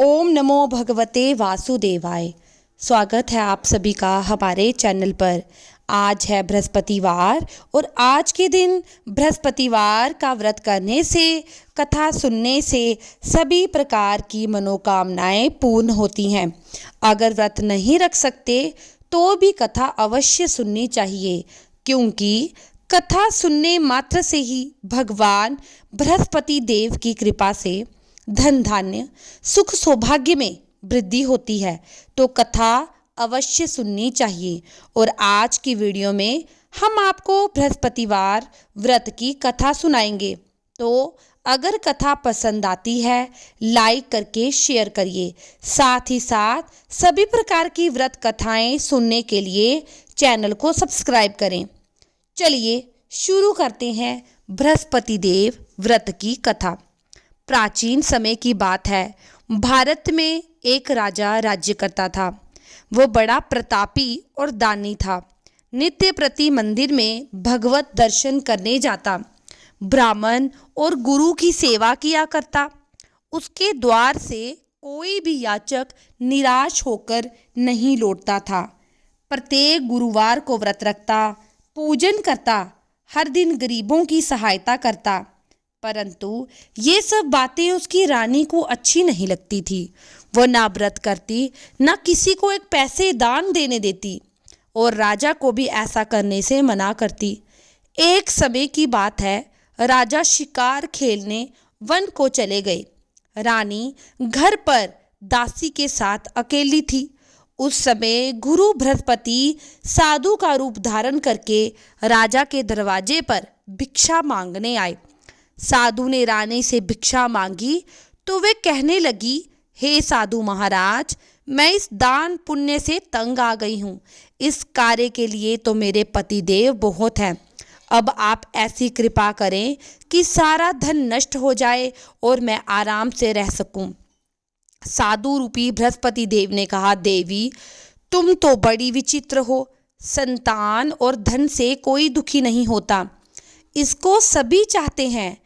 ओम नमो भगवते वासुदेवाय। स्वागत है आप सभी का हमारे चैनल पर। आज है बृहस्पतिवार और आज के दिन बृहस्पतिवार का व्रत करने से, कथा सुनने से सभी प्रकार की मनोकामनाएं पूर्ण होती हैं। अगर व्रत नहीं रख सकते तो भी कथा अवश्य सुननी चाहिए, क्योंकि कथा सुनने मात्र से ही भगवान बृहस्पति देव की कृपा से धन धान्य सुख सौभाग्य में वृद्धि होती है। तो कथा अवश्य सुननी चाहिए। और आज की वीडियो में हम आपको बृहस्पतिवार व्रत की कथा सुनाएंगे। तो अगर कथा पसंद आती है लाइक करके शेयर करिए। साथ ही साथ सभी प्रकार की व्रत कथाएं सुनने के लिए चैनल को सब्सक्राइब करें। चलिए शुरू करते हैं बृहस्पति देव व्रत की कथा। प्राचीन समय की बात है। भारत में एक राजा राज्य करता था। वो बड़ा प्रतापी और दानी था। नित्य प्रति मंदिर में भगवत दर्शन करने जाता, ब्राह्मण और गुरु की सेवा किया करता। उसके द्वार से कोई भी याचक निराश होकर नहीं लौटता था। प्रत्येक गुरुवार को व्रत रखता, पूजन करता, हर दिन गरीबों की सहायता करता। परंतु ये सब बातें उसकी रानी को अच्छी नहीं लगती थी। वो ना व्रत करती, ना किसी को एक पैसे दान देने देती, और राजा को भी ऐसा करने से मना करती। एक समय की बात है, राजा शिकार खेलने वन को चले गए। रानी घर पर दासी के साथ अकेली थी। उस समय गुरु बृहस्पति साधु का रूप धारण करके राजा के दरवाजे पर भिक्षा मांगने आए। साधु ने रानी से भिक्षा मांगी तो वे कहने लगी, हे साधु महाराज, मैं इस दान पुण्य से तंग आ गई हूँ। इस कार्य के लिए तो मेरे पति देव बहुत हैं। अब आप ऐसी कृपा करें कि सारा धन नष्ट हो जाए और मैं आराम से रह सकूं। साधु रूपी बृहस्पति देव ने कहा, देवी तुम तो बड़ी विचित्र हो। संतान और धन से कोई दुखी नहीं होता, इसको सभी चाहते हैं।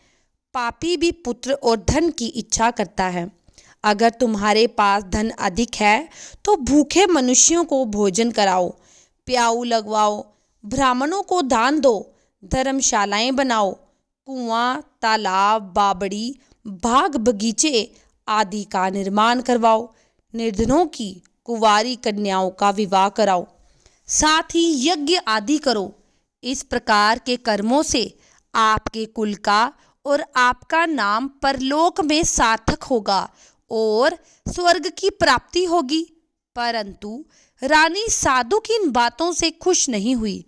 पापी भी पुत्र और धन की इच्छा करता है। अगर तुम्हारे पास धन अधिक है तो भूखे मनुष्यों को भोजन कराओ, प्याऊ लगवाओ, ब्राह्मणों को दान दो, धर्मशालाएं बनाओ, कुआं, तालाब, बावड़ी, बाग बगीचे आदि का निर्माण करवाओ, निर्धनों की कुंवारी कन्याओं का विवाह कराओ, साथ ही यज्ञ आदि करो। इस प्रकार के कर्मों से आपके कुल का और आपका नाम परलोक में सार्थक होगा और स्वर्ग की प्राप्ति होगी। परंतु रानी साधु की इन बातों से खुश नहीं हुई।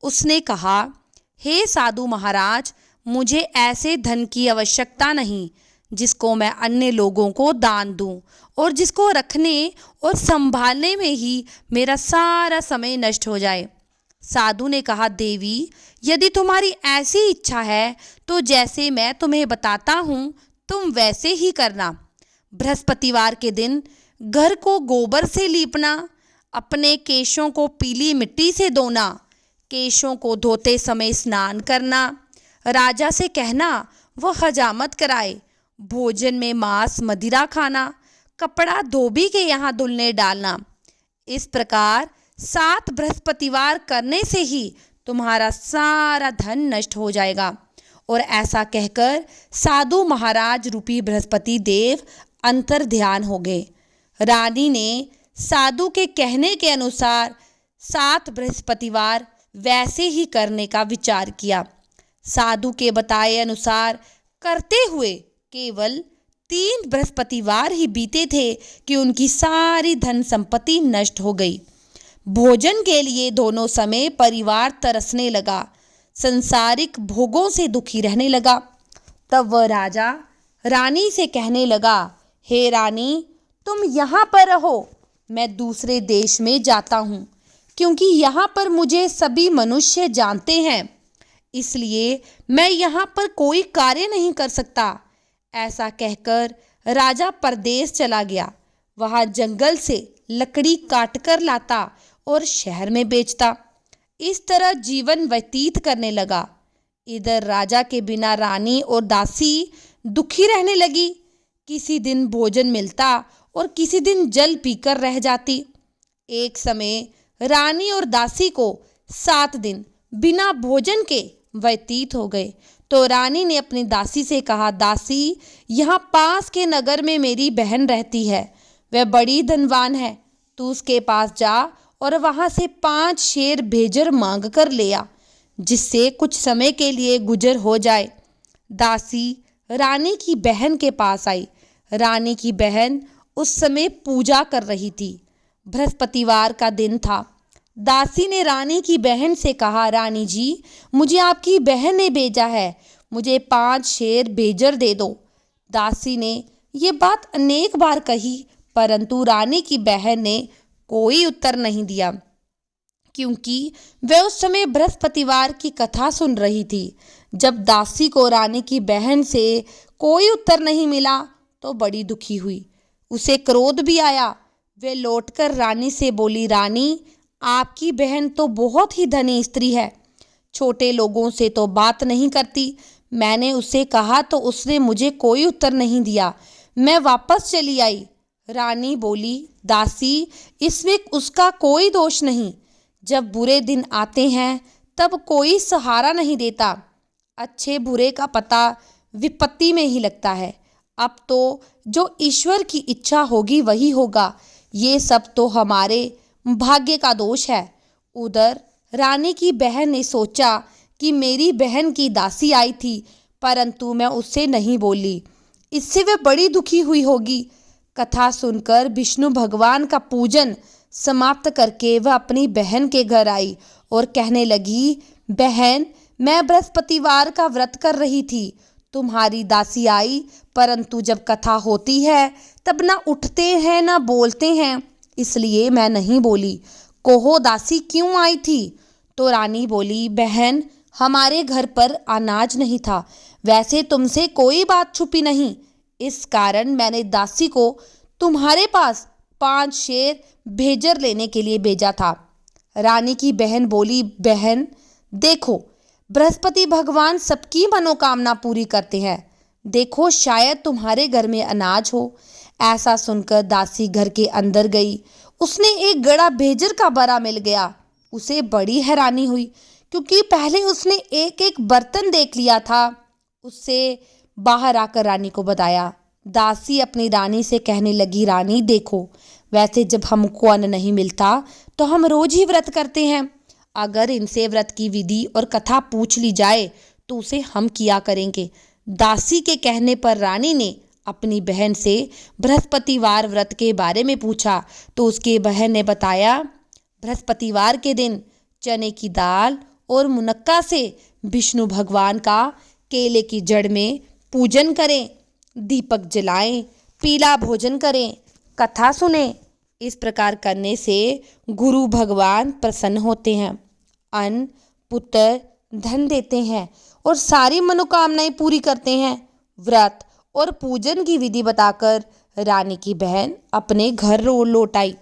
उसने कहा, हे साधु महाराज, मुझे ऐसे धन की आवश्यकता नहीं जिसको मैं अन्य लोगों को दान दूं और जिसको रखने और संभालने में ही मेरा सारा समय नष्ट हो जाए। साधु ने कहा, देवी यदि तुम्हारी ऐसी इच्छा है तो जैसे मैं तुम्हें बताता हूँ तुम वैसे ही करना। बृहस्पतिवार के दिन घर को गोबर से लीपना, अपने केशों को पीली मिट्टी से धोना, केशों को धोते समय स्नान करना, राजा से कहना वो हजामत कराए, भोजन में मांस मदिरा खाना, कपड़ा धोबी के यहाँ धुलने डालना। इस प्रकार 7 बृहस्पतिवार करने से ही तुम्हारा सारा धन नष्ट हो जाएगा। और ऐसा कहकर साधु महाराज रूपी बृहस्पति देव अंतर ध्यान हो गए। रानी ने साधु के कहने के अनुसार 7 बृहस्पतिवार वैसे ही करने का विचार किया। साधु के बताए अनुसार करते हुए केवल 3 बृहस्पतिवार ही बीते थे कि उनकी सारी धन संपत्ति नष्ट हो गई। भोजन के लिए दोनों समय परिवार तरसने लगा, संसारिक भोगों से दुखी रहने लगा। तब वह राजा रानी से कहने लगा, हे रानी तुम यहाँ पर रहो, मैं दूसरे देश में जाता हूँ, क्योंकि यहाँ पर मुझे सभी मनुष्य जानते हैं, इसलिए मैं यहाँ पर कोई कार्य नहीं कर सकता। ऐसा कहकर राजा परदेश चला गया। वहाँ जंगल से लकड़ी काट कर लाता और शहर में बेचता। इस तरह जीवन व्यतीत करने लगा। इधर राजा के बिना रानी और दासी दुखी रहने लगी। किसी दिन भोजन मिलता और किसी दिन जल पीकर रह जाती। एक समय रानी और दासी को 7 दिन बिना भोजन के व्यतीत हो गए। तो रानी ने अपनी दासी से कहा, दासी, यहाँ पास के नगर में मेरी बहन रहती है, वह बड़ी धनवान है। तू उसके पास जा और वहाँ से 5 शेर भेजर मांग कर ले आ, जिससे कुछ समय के लिए गुजर हो जाए। दासी रानी की बहन के पास आई। रानी की बहन उस समय पूजा कर रही थी। बृहस्पतिवार का दिन था। दासी ने रानी की बहन से कहा, रानी जी, मुझे आपकी बहन ने भेजा है, मुझे 5 शेर भेजर दे दो। दासी ने ये बात अनेक बार कही, परंतु रानी की बहन ने कोई उत्तर नहीं दिया, क्योंकि वह उस समय बृहस्पतिवार की कथा सुन रही थी। जब दासी को रानी की बहन से कोई उत्तर नहीं मिला तो बड़ी दुखी हुई। उसे क्रोध भी आया। वह लौटकर रानी से बोली, रानी, आपकी बहन तो बहुत ही धनी स्त्री है, छोटे लोगों से तो बात नहीं करती। मैंने उसे कहा तो उसने मुझे कोई उत्तर नहीं दिया, मैं वापस चली आई। रानी बोली, दासी, इसमें उसका कोई दोष नहीं। जब बुरे दिन आते हैं तब कोई सहारा नहीं देता। अच्छे बुरे का पता विपत्ति में ही लगता है। अब तो जो ईश्वर की इच्छा होगी वही होगा। ये सब तो हमारे भाग्य का दोष है। उधर रानी की बहन ने सोचा कि मेरी बहन की दासी आई थी, परंतु मैं उससे नहीं बोली, इससे वह बड़ी दुखी हुई होगी। कथा सुनकर विष्णु भगवान का पूजन समाप्त करके वह अपनी बहन के घर आई और कहने लगी, बहन, मैं बृहस्पतिवार का व्रत कर रही थी, तुम्हारी दासी आई, परंतु जब कथा होती है तब ना उठते हैं ना बोलते हैं, इसलिए मैं नहीं बोली। कहो दासी क्यों आई थी? तो रानी बोली, बहन, हमारे घर पर अनाज नहीं था, वैसे तुमसे कोई बात छुपी नहीं, इस कारण मैंने दासी को तुम्हारे पास 5 शेर भेजर लेने के लिए भेजा था। रानी की बहन बोली, बहन देखो, बृहस्पति भगवान सबकी मनोकामना पूरी करते हैं, देखो शायद तुम्हारे घर में अनाज हो। ऐसा सुनकर दासी घर के अंदर गई। उसने एक गड़ा भेजर का बरा मिल गया। उसे बड़ी हैरानी हुई, क्योंकि पहले उसने एक एक बर्तन देख लिया था। उससे बाहर आकर रानी को बताया। दासी अपनी रानी से कहने लगी, रानी देखो, वैसे जब हमको अन्न नहीं मिलता तो हम रोज ही व्रत करते हैं, अगर इनसे व्रत की विधि और कथा पूछ ली जाए तो उसे हम किया करेंगे। दासी के कहने पर रानी ने अपनी बहन से बृहस्पतिवार व्रत के बारे में पूछा तो उसकी बहन ने बताया, बृहस्पतिवार के दिन चने की दाल और मुनक्का से विष्णु भगवान का केले की जड़ में पूजन करें, दीपक जलाएं, पीला भोजन करें, कथा सुने। इस प्रकार करने से गुरु भगवान प्रसन्न होते हैं, अन्न, पुत्र, धन देते हैं और सारी मनोकामनाएं पूरी करते हैं। व्रत और पूजन की विधि बताकर रानी की बहन अपने घर लौट आई।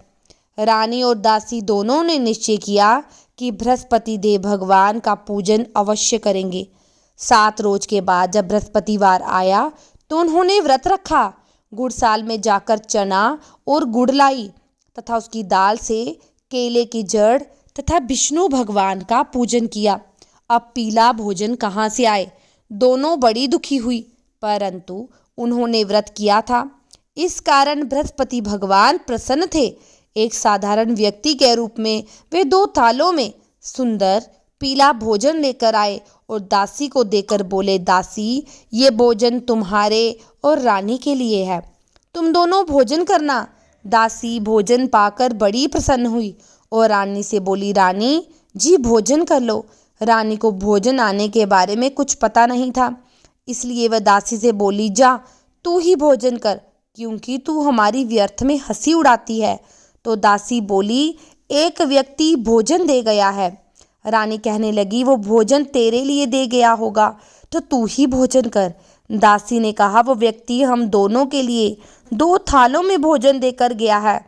रानी और दासी दोनों ने निश्चय किया कि बृहस्पति देव भगवान का पूजन अवश्य करेंगे। 7 रोज के बाद जब बृहस्पतिवार आया तो उन्होंने व्रत रखा। गुड़साल में जाकर चना और गुड़ लाई तथा उसकी दाल से केले की जड़ तथा विष्णु भगवान का पूजन किया। अब पीला भोजन कहाँ से आए? दोनों बड़ी दुखी हुई, परंतु उन्होंने व्रत किया था, इस कारण बृहस्पति भगवान प्रसन्न थे। एक साधारण व्यक्ति के रूप में वे 2 थालों में सुंदर पीला भोजन लेकर आए और दासी को देकर बोले, दासी, ये भोजन तुम्हारे और रानी के लिए है, तुम दोनों भोजन करना। दासी भोजन पाकर बड़ी प्रसन्न हुई और रानी से बोली, रानी जी भोजन कर लो। रानी को भोजन आने के बारे में कुछ पता नहीं था, इसलिए वह दासी से बोली, जा तू ही भोजन कर, क्योंकि तू हमारी व्यर्थ में हंसी उड़ाती है। तो दासी बोली, एक व्यक्ति भोजन दे गया है। रानी कहने लगी, वो भोजन तेरे लिए दे गया होगा तो तू ही भोजन कर। दासी ने कहा, वो व्यक्ति हम दोनों के लिए 2 थालों में भोजन देकर गया है,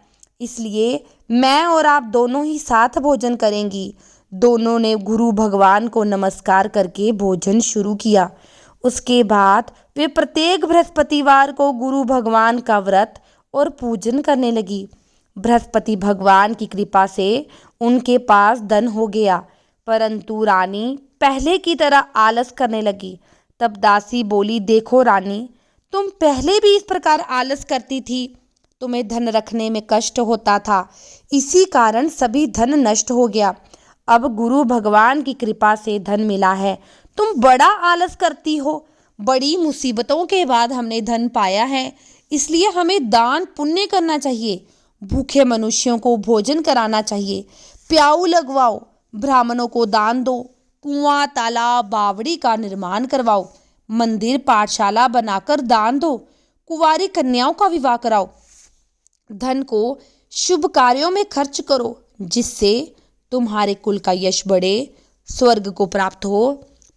इसलिए मैं और आप दोनों ही साथ भोजन करेंगी। दोनों ने गुरु भगवान को नमस्कार करके भोजन शुरू किया। उसके बाद वे प्रत्येक बृहस्पतिवार को गुरु भगवान का व्रत और पूजन करने लगी। बृहस्पति भगवान की कृपा से उनके पास धन हो गया, परंतु रानी पहले की तरह आलस करने लगी। तब दासी बोली, देखो रानी, तुम पहले भी इस प्रकार आलस करती थी, तुम्हें धन रखने में कष्ट होता था, इसी कारण सभी धन नष्ट हो गया। अब गुरु भगवान की कृपा से धन मिला है, तुम बड़ा आलस करती हो। बड़ी मुसीबतों के बाद हमने धन पाया है, इसलिए हमें दान पुण्य करना चाहिए, भूखे मनुष्यों को भोजन कराना चाहिए, प्याऊ लगवाओ, ब्राह्मणों को दान दो, कुआं तालाब बावड़ी का निर्माण करवाओ, मंदिर पाठशाला बनाकर दान दो, कुंवारी कन्याओं का विवाह कराओ, धन को शुभ कार्यों में खर्च करो, जिससे तुम्हारे कुल का यश बढ़े, स्वर्ग को प्राप्त हो,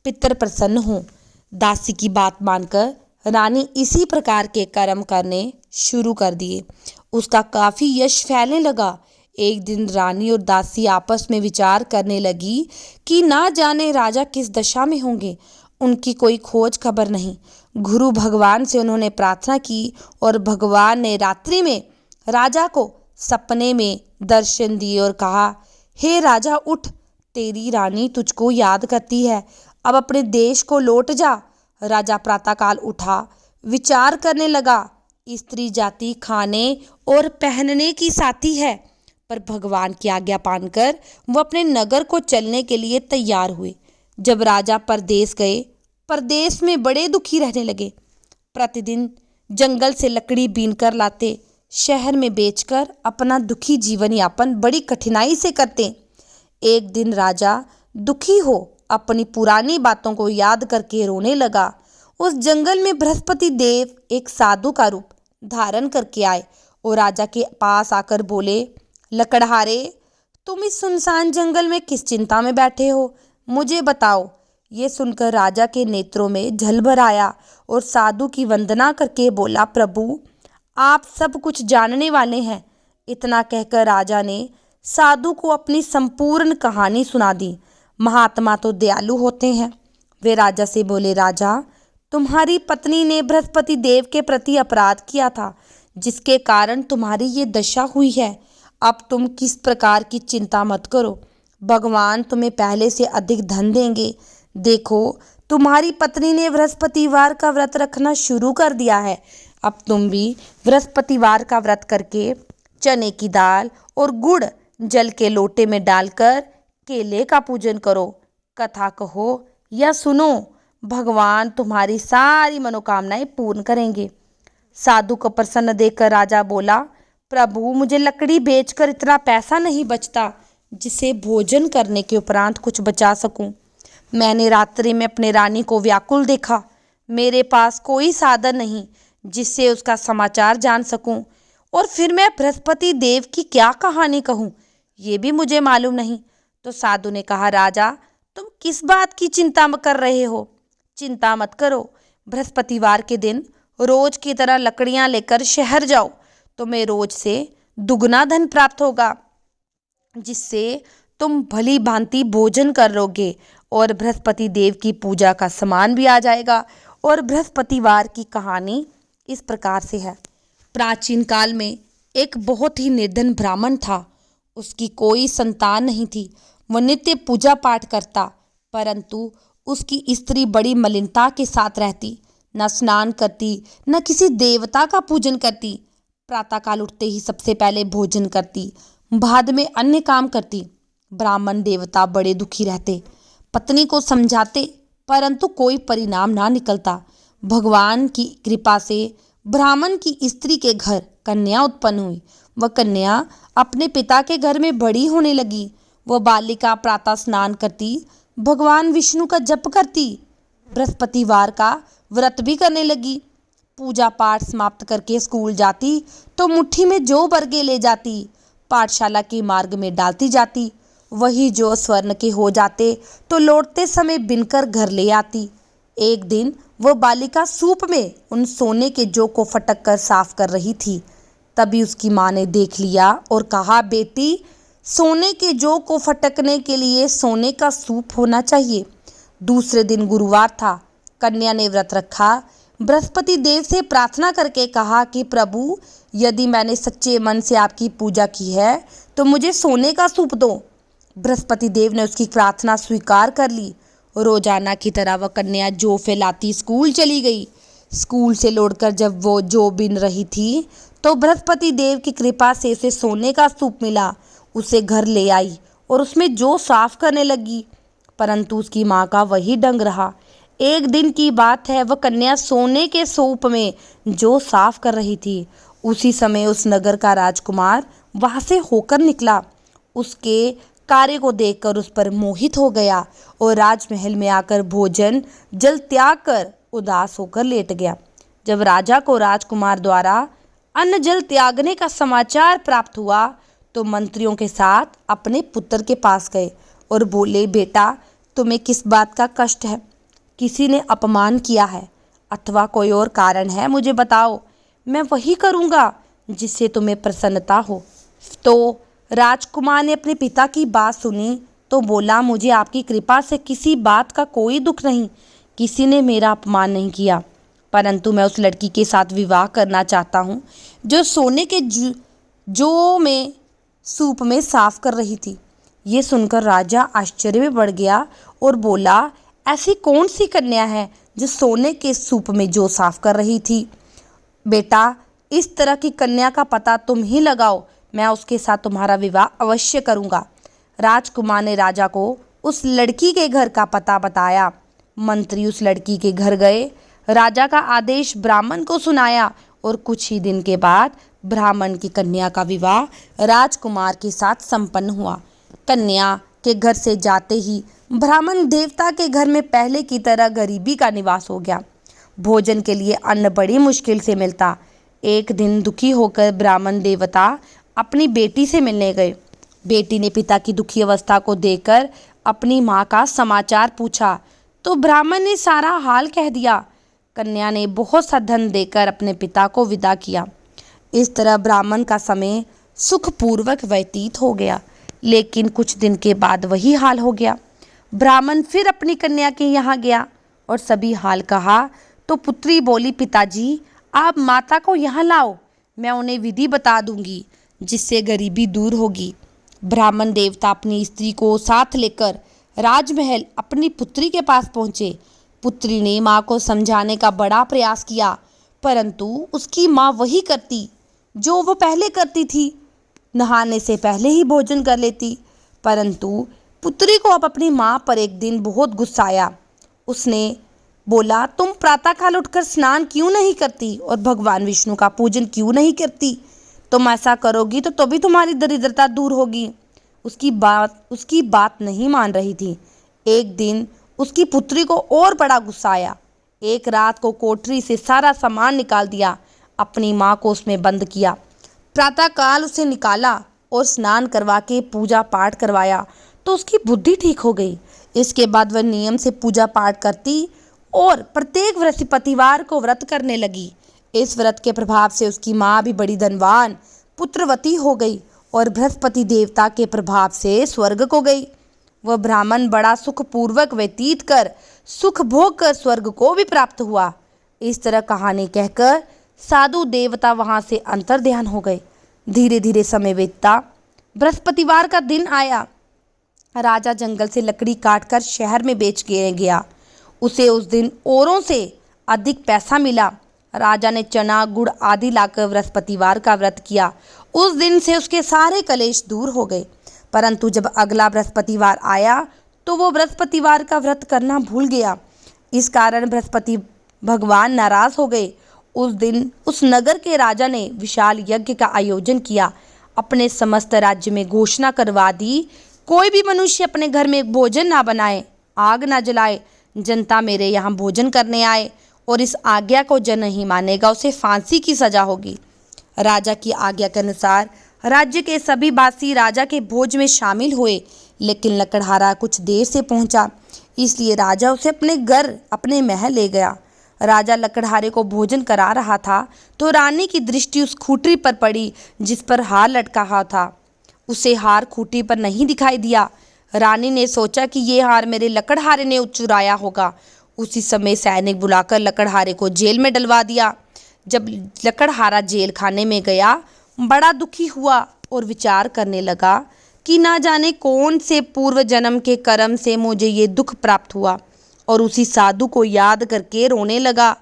पितर प्रसन्न हो। दासी की बात मानकर रानी इसी प्रकार के कर्म करने शुरू कर दिए। उसका काफी यश फैलने लगा। एक दिन रानी और दासी आपस में विचार करने लगी कि ना जाने राजा किस दशा में होंगे, उनकी कोई खोज खबर नहीं। गुरु भगवान से उन्होंने प्रार्थना की और भगवान ने रात्रि में राजा को सपने में दर्शन दिए और कहा, हे राजा उठ, तेरी रानी तुझको याद करती है, अब अपने देश को लौट जा। राजा प्रातःकाल उठा, विचार करने लगा, स्त्री जाति खाने और पहनने की साथी है, पर भगवान की आज्ञा पाकर वो अपने नगर को चलने के लिए तैयार हुए। जब राजा परदेश गए, परदेश में बड़े दुखी रहने लगे। प्रतिदिन जंगल से लकड़ी बीन कर लाते, शहर में बेचकर अपना दुखी जीवन यापन बड़ी कठिनाई से करते। एक दिन राजा दुखी हो अपनी पुरानी बातों को याद करके रोने लगा। उस जंगल में बृहस्पति देव एक साधु का रूप धारण करके आए और राजा के पास आकर बोले, लकड़हारे, तुम इस सुनसान जंगल में किस चिंता में बैठे हो, मुझे बताओ। ये सुनकर राजा के नेत्रों में जल भर आया और साधु की वंदना करके बोला, प्रभु आप सब कुछ जानने वाले हैं। इतना कहकर राजा ने साधु को अपनी संपूर्ण कहानी सुना दी। महात्मा तो दयालु होते हैं। वे राजा से बोले, राजा तुम्हारी पत्नी ने बृहस्पति देव के प्रति अपराध किया था, जिसके कारण तुम्हारी ये दशा हुई है। अब तुम किस प्रकार की चिंता मत करो, भगवान तुम्हें पहले से अधिक धन देंगे। देखो तुम्हारी पत्नी ने बृहस्पतिवार का व्रत रखना शुरू कर दिया है। अब तुम भी बृहस्पतिवार का व्रत करके चने की दाल और गुड़ जल के लोटे में डालकर केले का पूजन करो, कथा कहो या सुनो, भगवान तुम्हारी सारी मनोकामनाएं पूर्ण करेंगे। साधु को प्रसन्न देखकर राजा बोला, प्रभु मुझे लकड़ी बेचकर इतना पैसा नहीं बचता जिसे भोजन करने के उपरांत कुछ बचा सकूं। मैंने रात्रि में अपने रानी को व्याकुल देखा, मेरे पास कोई साधन नहीं जिससे उसका समाचार जान सकूं, और फिर मैं बृहस्पति देव की क्या कहानी कहूं, ये भी मुझे मालूम नहीं। तो साधु ने कहा, राजा तुम किस बात की चिंता कर रहे हो, चिंता मत करो, बृहस्पतिवार के दिन रोज की तरह लकड़ियां लेकर शहर जाओ, तुम्हें रोज से दुगना धन प्राप्त होगा, जिससे तुम भली भांति भोजन करोगे और बृहस्पति देव की पूजा का सामान भी आ जाएगा। और बृहस्पतिवार की कहानी इस प्रकार से है। प्राचीन काल में एक बहुत ही निर्धन ब्राह्मण था। उसकी कोई संतान नहीं थी। वह नित्य पूजा पाठ करता, परंतु उसकी स्त्री बड़ी मलिनता के साथ रहती, न स्नान करती, न किसी देवता का पूजन करती। प्रातःकाल उठते ही सबसे पहले भोजन करती, बाद में अन्य काम करती। ब्राह्मण देवता बड़े दुखी रहते, पत्नी को समझाते, परंतु कोई परिणाम ना निकलता। भगवान की कृपा से ब्राह्मण की स्त्री के घर कन्या उत्पन्न हुई। वह कन्या अपने पिता के घर में बड़ी होने लगी। वह बालिका प्रातः स्नान करती, भगवान विष्णु का जप करती, बृहस्पतिवार का व्रत भी करने लगी। पूजा पाठ समाप्त करके स्कूल जाती तो मुट्ठी में जौ बरगे ले जाती, पाठशाला के मार्ग में डालती जाती। वही जो स्वर्ण के हो जाते तो लौटते समय बिनकर घर ले आती। एक दिन वह बालिका सूप में उन सोने के जौ को फटक कर साफ कर रही थी। तभी उसकी माँ ने देख लिया और कहा, बेटी सोने के जौ को फटकने के लिए सोने का सूप होना चाहिए। दूसरे दिन गुरुवार था। कन्या ने व्रत रखा, बृहस्पति देव से प्रार्थना करके कहा कि प्रभु, यदि मैंने सच्चे मन से आपकी पूजा की है तो मुझे सोने का सूप दो। बृहस्पति देव ने उसकी प्रार्थना स्वीकार कर ली। रोजाना की तरह वह कन्या जौ फैलाती स्कूल चली गई। स्कूल से लौटकर जब वो जौ बीन रही थी तो बृहस्पति देव की कृपा से उसे सोने का सूप मिला। उसे घर ले आई और उसमें जौ साफ करने लगी, परंतु उसकी माँ का वही ढंग रहा। एक दिन की बात है, वह कन्या सोने के सूप में जौ साफ कर रही थी। उसी समय उस नगर का राजकुमार वहां से होकर निकला। उसके कार्य को देखकर उस पर मोहित हो गया और राजमहल में आकर भोजन जल त्याग कर उदास होकर लेट गया। जब राजा को राजकुमार द्वारा अन्न जल त्यागने का समाचार प्राप्त हुआ तो मंत्रियों के साथ अपने पुत्र के पास गए और बोले, बेटा, तुम्हें किस बात का कष्ट है? किसी ने अपमान किया है अथवा कोई और कारण है? मुझे बताओ, मैं वही करूँगा जिससे तुम्हें प्रसन्नता हो। तो राजकुमार ने अपने पिता की बात सुनी तो बोला, मुझे आपकी कृपा से किसी बात का कोई दुख नहीं। किसी ने मेरा अपमान नहीं किया, परंतु मैं उस लड़की के साथ विवाह करना चाहता हूँ जो सोने के जौ में सूप में साफ कर रही थी। ये सुनकर राजा आश्चर्य में पड़ गया और बोला, ऐसी कौन सी कन्या है जो सोने के सूप में जौ साफ कर रही थी? बेटा, इस तरह की कन्या का पता तुम ही लगाओ, मैं उसके साथ तुम्हारा विवाह अवश्य करूंगा। राजकुमार ने राजा को उस लड़की के घर का पता बताया। मंत्री उस लड़की के घर गए, राजा का आदेश ब्राह्मण को सुनाया और कुछ ही दिन के बाद ब्राह्मण की कन्या का विवाह राजकुमार के साथ संपन्न हुआ। कन्या के घर से जाते ही ब्राह्मण देवता के घर में पहले की तरह गरीबी का निवास हो गया। भोजन के लिए अन्न बड़ी मुश्किल से मिलता। एक दिन दुखी होकर ब्राह्मण देवता अपनी बेटी से मिलने गए। बेटी ने पिता की दुखी अवस्था को देखकर अपनी माँ का समाचार पूछा तो ब्राह्मण ने सारा हाल कह दिया। कन्या ने बहुत सा धन देकर अपने पिता को विदा किया। इस तरह ब्राह्मण का समय सुखपूर्वक व्यतीत हो गया। लेकिन कुछ दिन के बाद वही हाल हो गया। ब्राह्मण फिर अपनी कन्या के यहाँ गया और सभी हाल कहा तो पुत्री बोली, पिताजी, आप माता को यहाँ लाओ, मैं उन्हें विधि बता दूंगी जिससे गरीबी दूर होगी। ब्राह्मण देवता अपनी स्त्री को साथ लेकर राजमहल अपनी पुत्री के पास पहुँचे। पुत्री ने माँ को समझाने का बड़ा प्रयास किया, परंतु उसकी माँ वही करती जो वो पहले करती थी, नहाने से पहले ही भोजन कर लेती। परंतु पुत्री को अब अपनी माँ पर एक दिन बहुत गुस्सा आया। उसने बोला, तुम प्रातःकाल उठकर स्नान क्यों नहीं करती और भगवान विष्णु का पूजन क्यों नहीं करती? तुम ऐसा करोगी तो भी तुम्हारी दरिद्रता दूर होगी। उसकी बात नहीं मान रही थी। एक दिन उसकी पुत्री को और बड़ा गुस्सा आया। एक रात को कोठरी से सारा सामान निकाल दिया, अपनी माँ को उसमें बंद किया। प्रातःकाल उसे निकाला और स्नान करवा के पूजा पाठ करवाया तो उसकी बुद्धि ठीक हो गई। इसके बाद वह नियम से पूजा पाठ करती और प्रत्येक बृहस्पतिवार को व्रत करने लगी। इस व्रत के प्रभाव से उसकी माँ भी बड़ी धनवान पुत्रवती हो गई और बृहस्पति देवता के प्रभाव से स्वर्ग को गई। वह ब्राह्मण बड़ा सुखपूर्वक व्यतीत कर सुख भोग कर स्वर्ग को भी प्राप्त हुआ। इस तरह कहानी कहकर साधु देवता वहां से अंतर्ध्यान हो गए। धीरे धीरे समय बीतता। बृहस्पतिवार का दिन आया। राजा जंगल से लकड़ी काटकर शहर में बेच गया। उसे उस दिन औरों से अधिक पैसा मिला। राजा ने चना गुड़ आदि लाकर बृहस्पतिवार का व्रत किया। उस दिन से उसके सारे कलेश दूर हो गए। परंतु जब अगला बृहस्पतिवार आया तो वो बृहस्पतिवार का व्रत करना भूल गया। इस कारण बृहस्पति भगवान नाराज हो गए। उस दिन उस नगर के राजा ने विशाल यज्ञ का आयोजन किया। अपने समस्त राज्य में घोषणा करवा दी, कोई भी मनुष्य अपने घर में भोजन ना बनाए, आग ना जलाए। जनता मेरे यहाँ भोजन करने आए और इस आज्ञा को जो नहीं मानेगा उसे फांसी की सजा होगी। राजा की आज्ञा के अनुसार राज्य के सभी वासी राजा के भोज में शामिल हुए, लेकिन लकड़हारा कुछ देर से पहुंचा, इसलिए राजा उसे अपने महल ले गया। राजा लकड़हारे को भोजन करा रहा था तो रानी की दृष्टि उस खूंटी पर पड़ी जिस पर हार लटका हुआ था। उसे हार खूंटी पर नहीं दिखाई दिया। रानी ने सोचा कि ये हार मेरे लकड़हारे ने चुराया होगा। उसी समय सैनिक बुलाकर लकड़हारे को जेल में डलवा दिया। जब लकड़हारा जेल खाने में गया, बड़ा दुखी हुआ और विचार करने लगा कि ना जाने कौन से पूर्व जन्म के कर्म से मुझे ये दुख प्राप्त हुआ। और उसी साधु को याद करके रोने लगा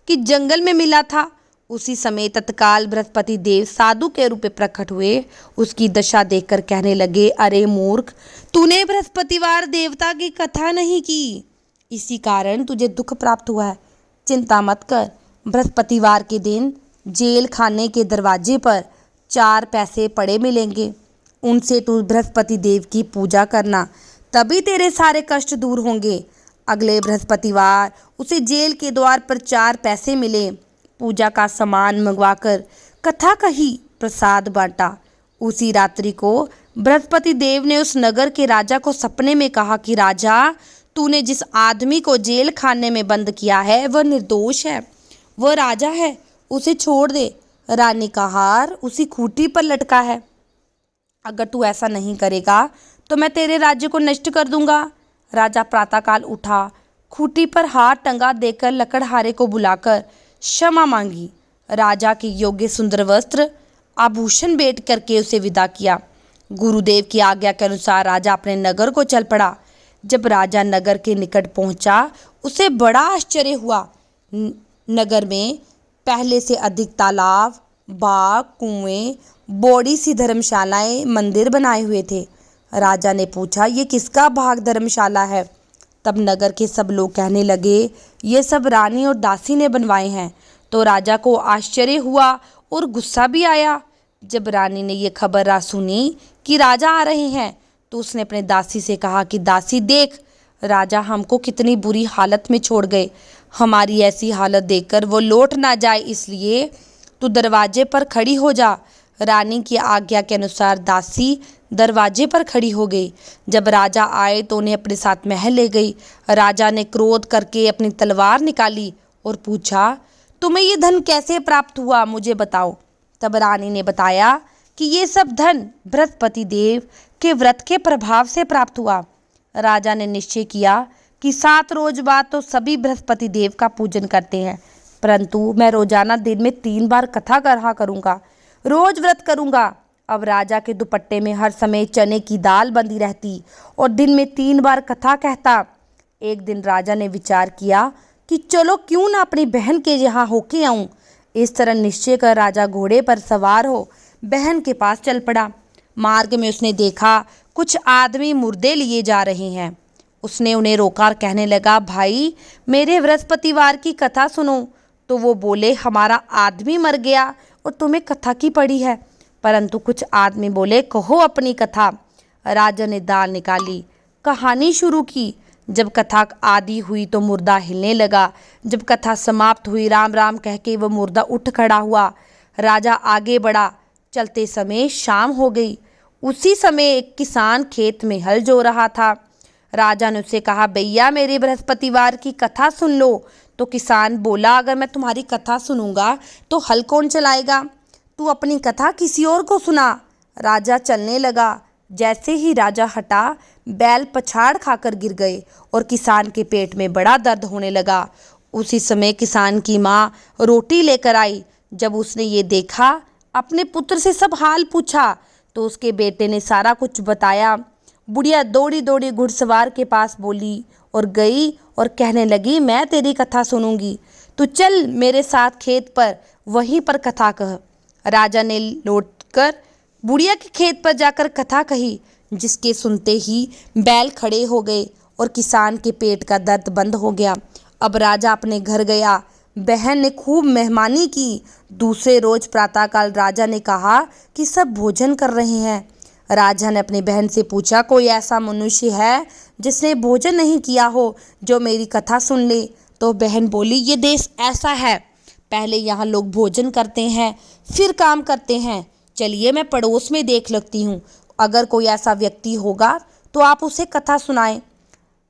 कि जंगल में मिला था। उसी समय तत्काल बृहस्पति देव साधु के रूप में प्रकट हुए। उसकी दशा देखकर कहने लगे, अरे मूर्ख, तूने बृहस्पतिवार देवता की कथा नहीं की, इसी कारण तुझे दुख प्राप्त हुआ है। चिंता मत कर, बृहस्पतिवार के दिन जेल खाने के दरवाजे पर 4 पैसे पड़े मिलेंगे, उनसे तू बृहस्पति देव की पूजा करना, तभी तेरे सारे कष्ट दूर होंगे। अगले बृहस्पतिवार उसे जेल के द्वार पर 4 पैसे मिले। पूजा का सामान मंगवाकर कथा कही, प्रसाद बांटा। उसी रात्रि को बृहस्पति देव ने उस नगर के राजा को सपने में कहा कि राजा, तूने जिस आदमी को जेल खाने में बंद किया है वह निर्दोष है, वह राजा है, उसे छोड़ दे। रानी का हार उसी खूंटी पर लटका है, अगर तू ऐसा नहीं करेगा तो मैं तेरे राज्य को नष्ट कर दूंगा। राजा प्रातःकाल उठा, खूंटी पर हार टंगा देकर लकड़हारे को बुलाकर क्षमा मांगी। राजा के योग्य सुंदर वस्त्र आभूषण भेंट करके उसे विदा किया। गुरुदेव की आज्ञा के अनुसार राजा अपने नगर को चल पड़ा। जब राजा नगर के निकट पहुंचा, उसे बड़ा आश्चर्य हुआ। नगर में पहले से अधिक तालाब, बाग, कुएं, बड़ी सी धर्मशालाएं, मंदिर बनाए हुए थे। राजा ने पूछा, ये किसका भाग धर्मशाला है? तब नगर के सब लोग कहने लगे, ये सब रानी और दासी ने बनवाए हैं। तो राजा को आश्चर्य हुआ और गुस्सा भी आया। जब रानी ने ये खबर सुनी कि राजा आ रहे हैं, तो उसने अपने दासी से कहा कि दासी देख, राजा हमको कितनी बुरी हालत में छोड़ गए। हमारी ऐसी हालत देखकर वो लौट ना जाए, इसलिए तू दरवाजे पर खड़ी हो जा। रानी की आज्ञा के अनुसार दासी दरवाजे पर खड़ी हो गई। जब राजा आए तो उन्हें अपने साथ महल ले गई। राजा ने क्रोध करके अपनी तलवार निकाली और पूछा, तुम्हें ये धन कैसे प्राप्त हुआ, मुझे बताओ। तब रानी ने बताया कि ये सब धन बृहस्पति देव के व्रत के प्रभाव से प्राप्त हुआ। राजा ने निश्चय किया कि 7 रोज बाद तो सभी बृहस्पति देव का पूजन करते हैं, परंतु मैं रोजाना दिन में 3 बार कथा करा करूँगा, रोज व्रत करूँगा। अब राजा के दुपट्टे में हर समय चने की दाल बंधी रहती और दिन में 3 बार कथा कहता। एक दिन राजा ने विचार किया कि चलो क्यों ना अपनी बहन के यहाँ होके आऊँ। इस तरह निश्चय कर राजा घोड़े पर सवार हो बहन के पास चल पड़ा। मार्ग में उसने देखा कुछ आदमी मुर्दे लिए जा रहे हैं। उसने उन्हें रोका और कहने लगा, भाई मेरे बृहस्पतिवार की कथा सुनो। तो वो बोले, हमारा आदमी मर गया और तुम्हें कथा की पड़ी है। परंतु कुछ आदमी बोले, कहो अपनी कथा। राजा ने दाल निकाली, कहानी शुरू की। जब कथा आदि हुई तो मुर्दा हिलने लगा। जब कथा समाप्त हुई, राम राम कह के वह मुर्दा उठ खड़ा हुआ। राजा आगे बढ़ा। चलते समय शाम हो गई। उसी समय एक किसान खेत में हल जो रहा था। राजा ने उससे कहा, भैया मेरे बृहस्पतिवार की कथा सुन लो। तो किसान बोला, अगर मैं तुम्हारी कथा सुनूंगा तो हल कौन चलाएगा? तू अपनी कथा किसी और को सुना। राजा चलने लगा। जैसे ही राजा हटा, बैल पछाड़ खाकर गिर गए और किसान के पेट में बड़ा दर्द होने लगा। उसी समय किसान की माँ रोटी लेकर आई। जब उसने ये देखा, अपने पुत्र से सब हाल पूछा, तो उसके बेटे ने सारा कुछ बताया। बुढ़िया दौड़ी दौड़ी घुड़सवार के पास बोली और गई और कहने लगी, मैं तेरी कथा सुनूंगी, तू चल मेरे साथ खेत पर, वहीं पर कथा कह। राजा ने लौटकर बुढ़िया के खेत पर जाकर कथा कही, जिसके सुनते ही बैल खड़े हो गए और किसान के पेट का दर्द बंद हो गया। अब राजा अपने घर गया। बहन ने खूब मेहमानी की। दूसरे रोज प्रातःकाल राजा ने कहा कि सब भोजन कर रहे हैं। राजा ने अपनी बहन से पूछा, कोई ऐसा मनुष्य है जिसने भोजन नहीं किया हो जो मेरी कथा सुन ले? तो बहन बोली, ये देश ऐसा है, पहले यहाँ लोग भोजन करते हैं फिर काम करते हैं। चलिए मैं पड़ोस में देख लगती हूँ, अगर कोई ऐसा व्यक्ति होगा तो आप उसे कथा सुनाएं।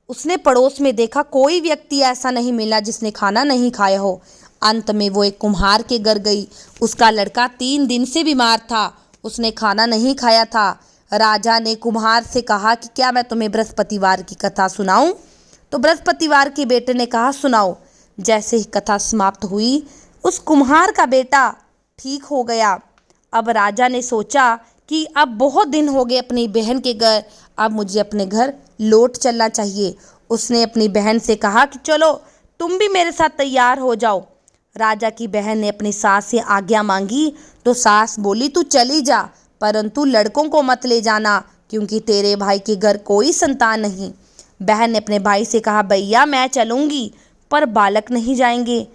उसने पड़ोस में देखा, कोई व्यक्ति ऐसा नहीं मिला जिसने खाना नहीं खाया हो। अंत में वो एक कुम्हार के घर गई। उसका लड़का 3 दिन से बीमार था, उसने खाना नहीं खाया था। राजा ने कुम्हार से कहा कि क्या मैं तुम्हें बृहस्पतिवार की कथा सुनाऊं? तो बृहस्पतिवार के बेटे ने कहा, सुनाओ। जैसे ही कथा समाप्त हुई, उस कुम्हार का बेटा ठीक हो गया। अब राजा ने सोचा कि अब बहुत दिन हो गए अपनी बहन के घर, अब मुझे अपने घर लौट चलना चाहिए। उसने अपनी बहन से कहा कि चलो तुम भी मेरे साथ तैयार हो जाओ। राजा की बहन ने अपनी सास से आज्ञा मांगी तो सास बोली, तू चली जा, परंतु लड़कों को मत ले जाना, क्योंकि तेरे भाई के घर कोई संतान नहीं। बहन ने अपने भाई से कहा, भैया मैं चलूंगी, पर बालक नहीं जाएंगे।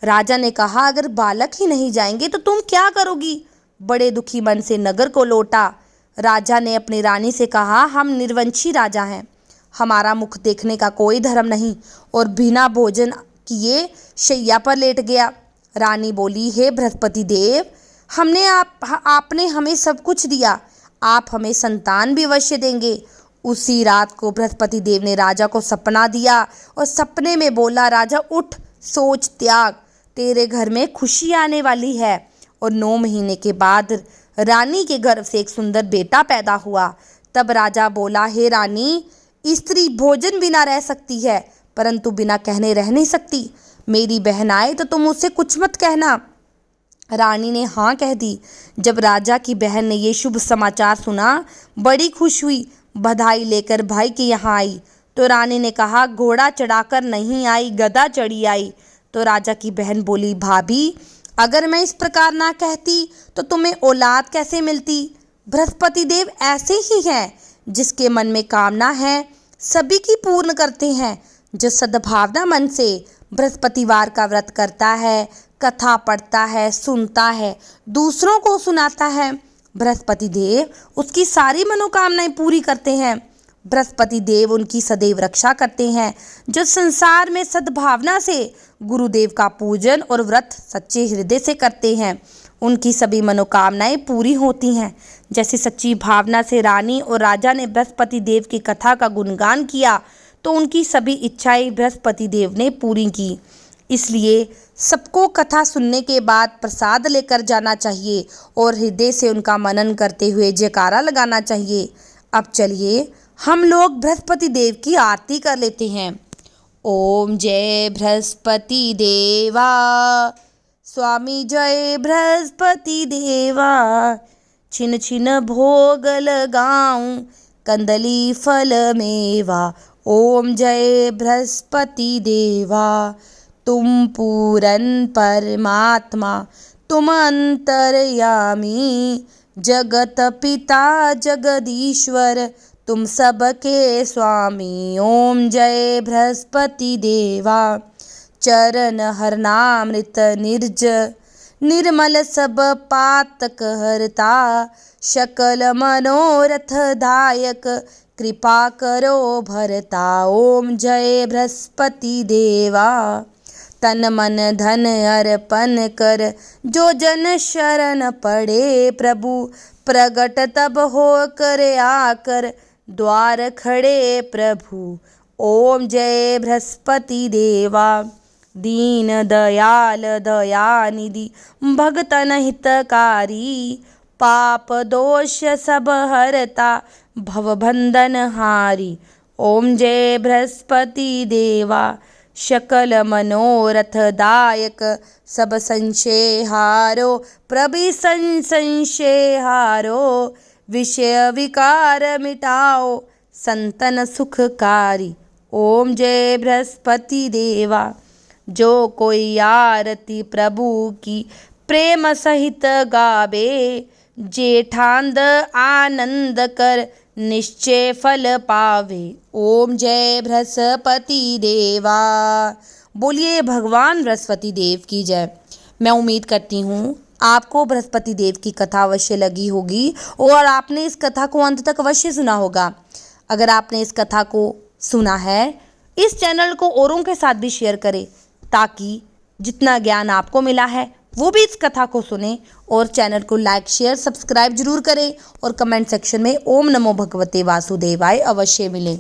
राजा ने कहा, अगर बालक ही नहीं जाएंगे तो तुम क्या करोगी? बड़े दुखी मन से नगर को लौटा। राजा ने अपनी रानी से कहा, हम निर्वंशी राजा हैं, हमारा मुख देखने का कोई धर्म नहीं, और बिना भोजन किए शैया पर लेट गया। रानी बोली, हे बृहस्पति देव, आपने हमें सब कुछ दिया, आप हमें संतान भी अवश्य देंगे। उसी रात को बृहस्पति देव ने राजा को सपना दिया और सपने में बोला, राजा उठ, सोच त्याग, तेरे घर में खुशी आने वाली है। और 9 महीने के बाद रानी के गर्भ से एक सुंदर बेटा पैदा हुआ। तब राजा बोला, हे रानी, स्त्री भोजन बिना रह सकती है, परंतु बिना कहने रह नहीं सकती। मेरी बहन आए तो तुम उससे कुछ मत कहना। रानी ने हाँ कह दी। जब राजा की बहन ने ये शुभ समाचार सुना, बड़ी खुश हुई, बधाई लेकर भाई के यहाँ आई। तो रानी ने कहा, घोड़ा चढ़ाकर नहीं आई, गधा चढ़ी आई। तो राजा की बहन बोली, भाभी, अगर मैं इस प्रकार ना कहती तो तुम्हें औलाद कैसे मिलती? बृहस्पति देव ऐसे ही हैं, जिसके मन में कामना है सभी की पूर्ण करते हैं। जो सद्भावना मन से बृहस्पतिवार का व्रत करता है, कथा पढ़ता है, सुनता है, दूसरों को सुनाता है, बृहस्पति देव उसकी सारी मनोकामनाएं पूरी करते हैं। बृहस्पति देव उनकी सदैव रक्षा करते हैं। जो संसार में सद्भावना से गुरुदेव का पूजन और व्रत सच्चे हृदय से करते हैं, उनकी सभी मनोकामनाएं पूरी होती हैं। जैसे सच्ची भावना से रानी और राजा ने बृहस्पति देव की कथा का गुणगान किया, तो उनकी सभी इच्छाएं बृहस्पति देव ने पूरी की। इसलिए सबको कथा सुनने के बाद प्रसाद लेकर जाना चाहिए और हृदय से उनका मनन करते हुए जयकारा लगाना चाहिए। अब चलिए हम लोग बृहस्पति देव की आरती कर लेते हैं। ओम जय बृहस्पति देवा, स्वामी जय बृहस्पति देवा, छिन छिन भोग लगाऊं, कंदली फल मेवा। ओम जय बृहस्पति देवा, तुम पूरन परमात्मा, तुम अंतर्यामी, जगत पिता जगदीश्वर, तुम सबके स्वामी। ओम जय बृहस्पति देवा, चरण हरनामृत निर्ज, निर्मल सब पातक हरता, सकल मनोरथ दायक, कृपा करो भरता। ओम जय बृहस्पति देवा, तन मन धन अर्पण कर, जो जन शरण पड़े, प्रभु प्रगट तब हो कर आकर, द्वार खड़े प्रभु। ओम जय बृहस्पति देवा, दीन दयाल दयानिधि, भगतन हितकारी, पाप दोष सब हरता, भवबंधन हारी। ओम जय बृहस्पति देवा, सकल मनोरथ दायक, सब संशय हारो, प्रभि संशय हारो, विषय विकार मिटाओ, संतन सुखकारी। ओम जय बृहस्पति देवा, जो कोई आरती प्रभु की प्रेम सहित गावे, जेठांद आनंद कर, निश्चय फल पावे। ओम जय बृहस्पति देवा। बोलिए भगवान बृहस्पति देव की जय। मैं उम्मीद करती हूँ आपको बृहस्पति देव की कथा अवश्य लगी होगी और आपने इस कथा को अंत तक अवश्य सुना होगा। अगर आपने इस कथा को सुना है, इस चैनल को औरों के साथ भी शेयर करें, ताकि जितना ज्ञान आपको मिला है वो भी इस कथा को सुने। और चैनल को लाइक शेयर सब्सक्राइब जरूर करें और कमेंट सेक्शन में ओम नमो भगवते वासुदेवाय अवश्य मिले।